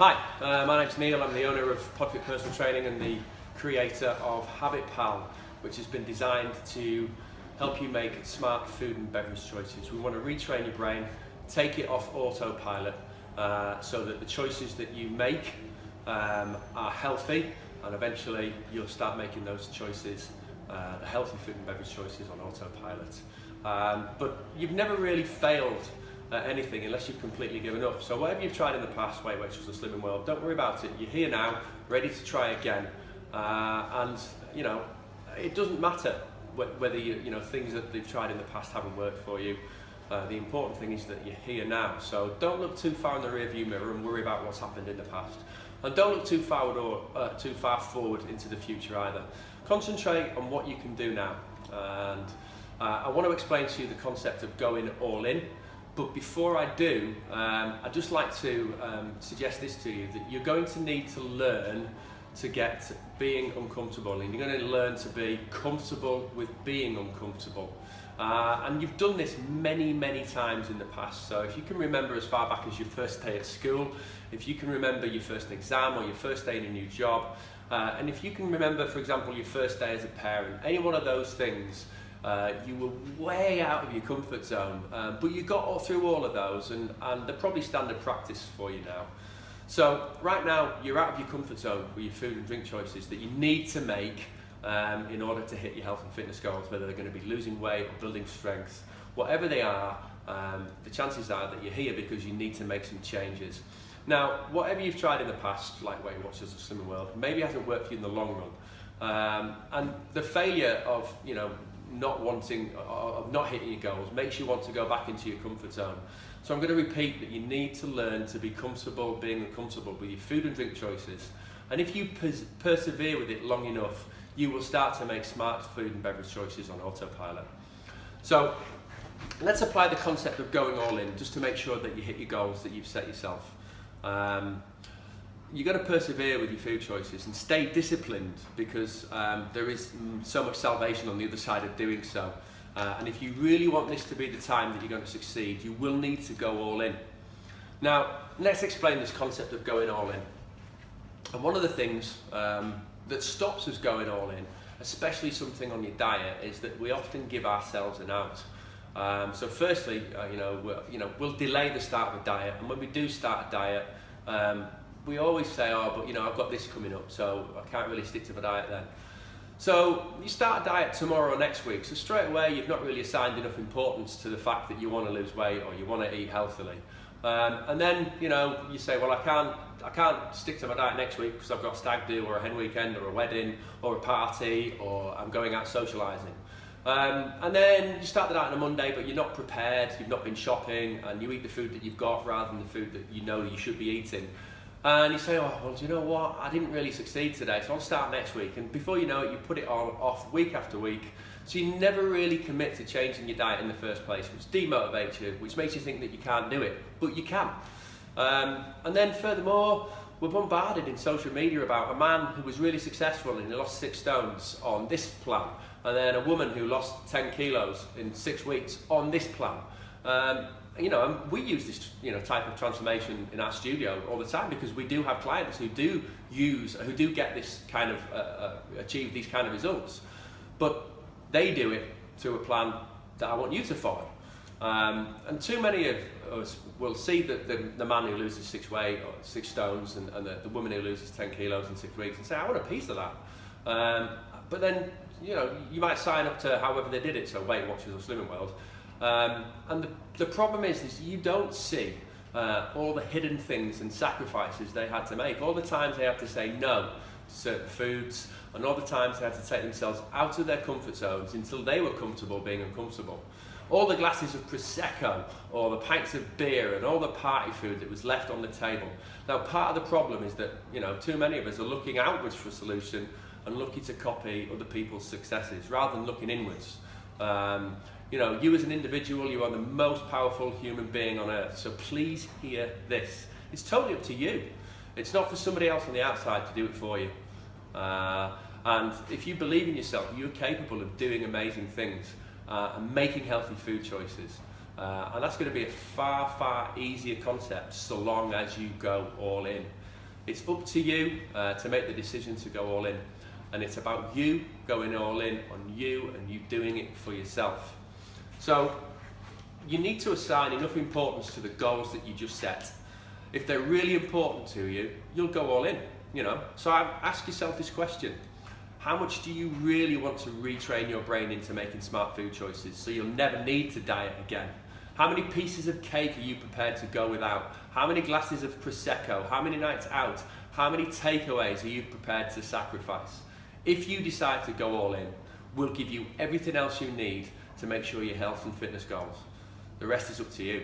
Hi, my name's Neil. I'm the owner of Podfit Personal Training and the creator of HabitPal, which has been designed to help you make smart food and beverage choices. We want to retrain your brain, take it off autopilot, so that the choices that you make are healthy, and eventually you'll start making those choices, the healthy food and beverage choices, on autopilot. But you've never really failed at anything unless you've completely given up. So whatever you've tried in the past, Weight Watchers or Slimming World, don't worry about it. You're here now, ready to try again. And you know, it doesn't matter whether things that they've tried in the past haven't worked for you. The important thing is that you're here now. So don't look too far in the rearview mirror and worry about what's happened in the past. And don't look too far forward into the future either. Concentrate on what you can do now. And I want to explain to you the concept of going all in. But before I do, I'd just like to suggest this to you, that you're going to need to learn to get being uncomfortable, and you're going to learn to be comfortable with being uncomfortable. And you've done this many, many times in the past. So if you can remember as far back as your first day at school, if you can remember your first exam or your first day in a new job, and if you can remember, for example, your first day as a parent, any one of those things, you were way out of your comfort zone, but you got through all of those, and they're probably standard practice for you now. So right now you're out of your comfort zone with your food and drink choices that you need to make in order to hit your health and fitness goals, whether they're going to be losing weight or building strength. Whatever they are, the chances are that you're here because you need to make some changes. Now, whatever you've tried in the past, like Weight Watchers or Slimming World, maybe hasn't worked for you in the long run. And the failure of not hitting your goals makes you want to go back into your comfort zone. So I'm going to repeat that you need to learn to be comfortable being uncomfortable with your food and drink choices. And if you persevere with it long enough, you will start to make smart food and beverage choices on autopilot. So let's apply the concept of going all in, just to make sure that you hit your goals that you've set yourself. You've got to persevere with your food choices and stay disciplined, because there is so much salvation on the other side of doing so. And if you really want this to be the time that you're going to succeed, you will need to go all in. Now, let's explain this concept of going all in. And one of the things that stops us going all in, especially something on your diet, is that we often give ourselves an out. So firstly, we'll delay the start of a diet, and when we do start a diet, we always say, oh, but I've got this coming up, so I can't really stick to the diet then. So you start a diet tomorrow or next week, so straight away you've not really assigned enough importance to the fact that you want to lose weight or you want to eat healthily. And then you say, well, I can't stick to my diet next week because I've got a stag do or a hen weekend or a wedding or a party, or I'm going out socialising. And then you start the diet on a Monday, but you're not prepared, you've not been shopping, and you eat the food that you've got rather than the food that you know you should be eating. And you say, oh, well, do you know what? I didn't really succeed today, so I'll start next week. And before you know it, you put it all off week after week. So you never really commit to changing your diet in the first place, which demotivates you, which makes you think that you can't do it, but you can. And then furthermore, we're bombarded in social media about a man who was really successful and he lost 6 stones on this plan, and then a woman who lost 10 kilos in 6 weeks on this plan. And we use this type of transformation in our studio all the time, because we do have clients who do get this kind of achieve these kind of results, but they do it to a plan that I want you to follow. And too many of us will see the man who loses 6 stones and the woman who loses 10 kilos in 6 weeks and say, I want a piece of that. But then you might sign up to however they did it, so Weight Watchers or Slimming World. And the problem is you don't see all the hidden things and sacrifices they had to make, all the times they had to say no to certain foods, and all the times they had to take themselves out of their comfort zones until they were comfortable being uncomfortable. All the glasses of Prosecco, or the pints of beer, and all the party food that was left on the table. Now, part of the problem is that too many of us are looking outwards for a solution and looking to copy other people's successes rather than looking inwards. You as an individual, you are the most powerful human being on earth, so please hear this. It's totally up to you. It's not for somebody else on the outside to do it for you. And if you believe in yourself, you're capable of doing amazing things and making healthy food choices. And that's going to be a far, far easier concept so long as you go all in. It's up to you to make the decision to go all in. And it's about you going all in on you and you doing it for yourself. So you need to assign enough importance to the goals that you just set. If they're really important to you, you'll go all in, you know. So ask yourself this question. How much do you really want to retrain your brain into making smart food choices so you'll never need to diet again? How many pieces of cake are you prepared to go without? How many glasses of Prosecco? How many nights out? How many takeaways are you prepared to sacrifice? If you decide to go all in, we'll give you everything else you need to make sure your health and fitness goals. The rest is up to you.